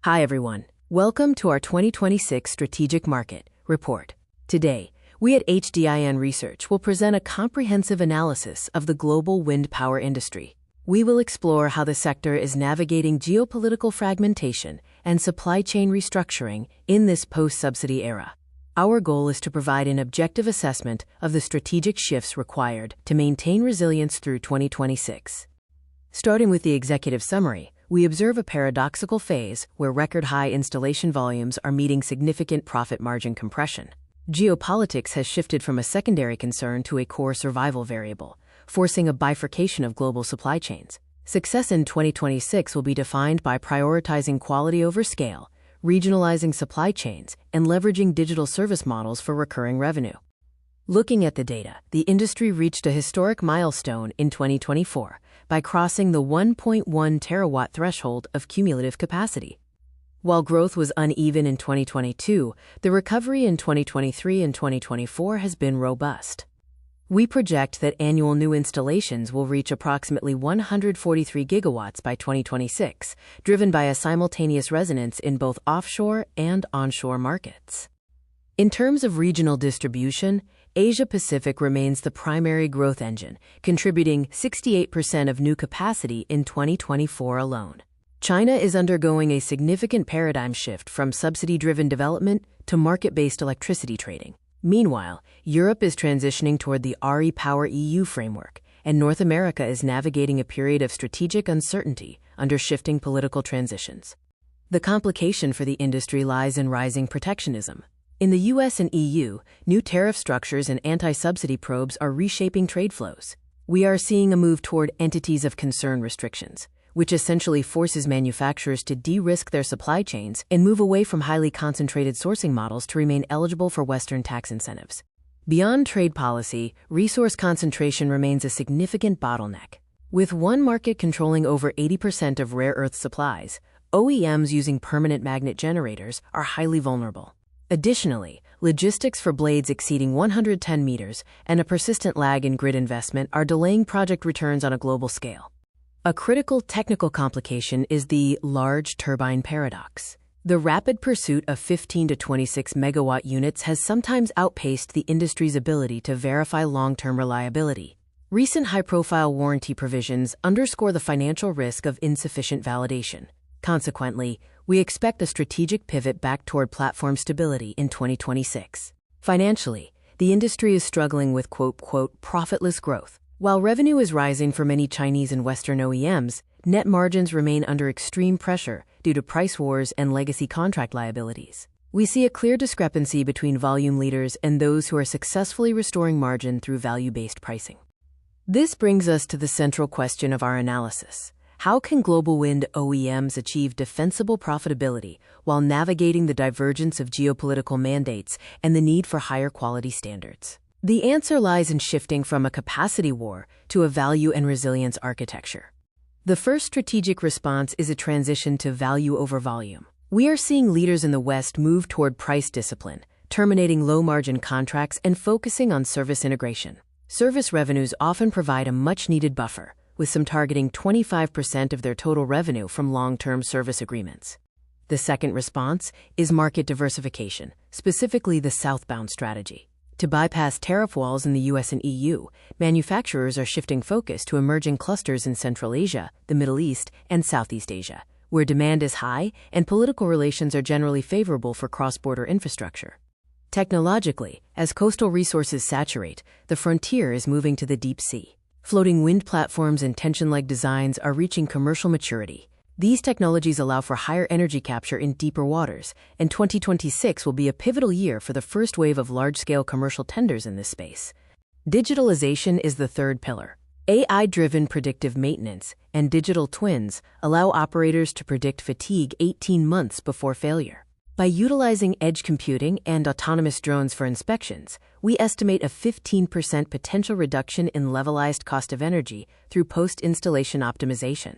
Hi everyone. Welcome to our 2026 Strategic Market Report. Today, we at HDIN Research will present a comprehensive analysis of the global wind power industry. We will explore how the sector is navigating geopolitical fragmentation and supply chain restructuring in this post-subsidy era. Our goal is to provide an objective assessment of the strategic shifts required to maintain resilience through 2026. Starting with the executive summary, we observe a paradoxical phase where record-high installation volumes are meeting significant profit margin compression. Geopolitics has shifted from a secondary concern to a core survival variable, forcing a bifurcation of global supply chains. Success in 2026 will be defined by prioritizing quality over scale, regionalizing supply chains, and leveraging digital service models for recurring revenue. Looking at the data, the industry reached a historic milestone in 2024 by crossing the 1.1 terawatt threshold of cumulative capacity. While growth was uneven in 2022, the recovery in 2023 and 2024 has been robust. We project that annual new installations will reach approximately 143 gigawatts by 2026, driven by a simultaneous resonance in both offshore and onshore markets. In terms of regional distribution, Asia-Pacific remains the primary growth engine, contributing 68% of new capacity in 2024 alone. China is undergoing a significant paradigm shift from subsidy-driven development to market-based electricity trading. Meanwhile, Europe is transitioning toward the RE-Power EU framework, and North America is navigating a period of strategic uncertainty under shifting political transitions. The complication for the industry lies in rising protectionism. In the US and EU, new tariff structures and anti-subsidy probes are reshaping trade flows. We are seeing a move toward entities of concern restrictions, which essentially forces manufacturers to de-risk their supply chains and move away from highly concentrated sourcing models to remain eligible for Western tax incentives. Beyond trade policy, resource concentration remains a significant bottleneck. With one market controlling over 80% of rare earth supplies, OEMs using permanent magnet generators are highly vulnerable. Additionally, logistics for blades exceeding 110 meters and a persistent lag in grid investment are delaying project returns on a global scale. A critical technical complication is the large turbine paradox. The rapid pursuit of 15 to 26 megawatt units has sometimes outpaced the industry's ability to verify long-term reliability. Recent high-profile warranty provisions underscore the financial risk of insufficient validation. Consequently, we expect a strategic pivot back toward platform stability in 2026. Financially, the industry is struggling with profitless growth. While revenue is rising for many Chinese and Western OEMs, net margins remain under extreme pressure due to price wars and legacy contract liabilities. We see a clear discrepancy between volume leaders and those who are successfully restoring margin through value-based pricing. This brings us to the central question of our analysis. How can global wind OEMs achieve defensible profitability while navigating the divergence of geopolitical mandates and the need for higher quality standards? The answer lies in shifting from a capacity war to a value and resilience architecture. The first strategic response is a transition to value over volume. We are seeing leaders in the West move toward price discipline, terminating low-margin contracts and focusing on service integration. Service revenues often provide a much-needed buffer, with some targeting 25% of their total revenue from long-term service agreements. The second response is market diversification, specifically the southbound strategy. To bypass tariff walls in the US and EU, manufacturers are shifting focus to emerging clusters in Central Asia, the Middle East, and Southeast Asia, where demand is high and political relations are generally favorable for cross-border infrastructure. Technologically, as coastal resources saturate, the frontier is moving to the deep sea. Floating wind platforms and tension-leg designs are reaching commercial maturity. These technologies allow for higher energy capture in deeper waters, and 2026 will be a pivotal year for the first wave of large-scale commercial tenders in this space. Digitalization is the third pillar. AI-driven predictive maintenance and digital twins allow operators to predict fatigue 18 months before failure. By utilizing edge computing and autonomous drones for inspections, we estimate a 15% potential reduction in levelized cost of energy through post-installation optimization.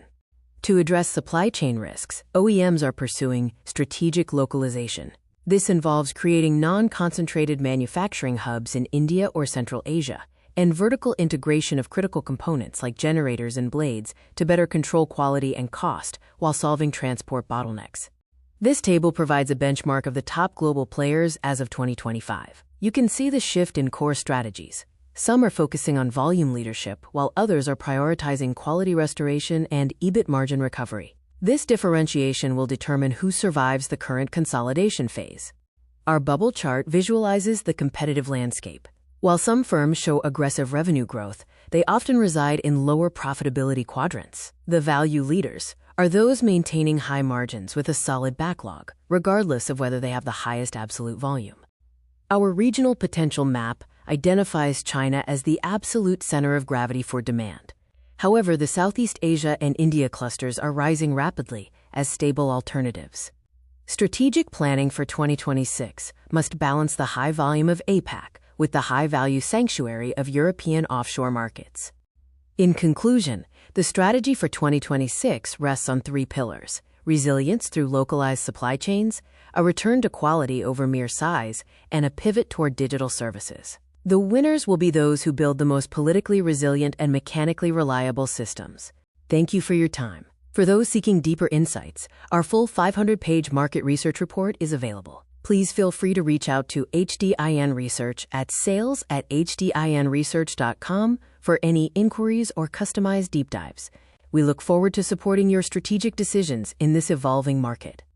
To address supply chain risks, OEMs are pursuing strategic localization. This involves creating non-concentrated manufacturing hubs in India or Central Asia, and vertical integration of critical components like generators and blades to better control quality and cost while solving transport bottlenecks. This table provides a benchmark of the top global players as of 2025. You can see the shift in core strategies. Some are focusing on volume leadership, while others are prioritizing quality restoration and EBIT margin recovery. This differentiation will determine who survives the current consolidation phase. Our bubble chart visualizes the competitive landscape. While some firms show aggressive revenue growth, they often reside in lower profitability quadrants. The value leaders are those maintaining high margins with a solid backlog, regardless of whether they have the highest absolute volume. Our regional potential map identifies China as the absolute center of gravity for demand. However, the Southeast Asia and India clusters are rising rapidly as stable alternatives. Strategic planning for 2026 must balance the high volume of APAC with the high-value sanctuary of European offshore markets. In conclusion, the strategy for 2026 rests on three pillars: resilience through localized supply chains, a return to quality over mere size, and a pivot toward digital services. The winners will be those who build the most politically resilient and mechanically reliable systems. Thank you for your time. For those seeking deeper insights, our full 500-page market research report is available. Please feel free to reach out to HDIN Research at sales@hdinresearch.com for any inquiries or customized deep dives. We look forward to supporting your strategic decisions in this evolving market.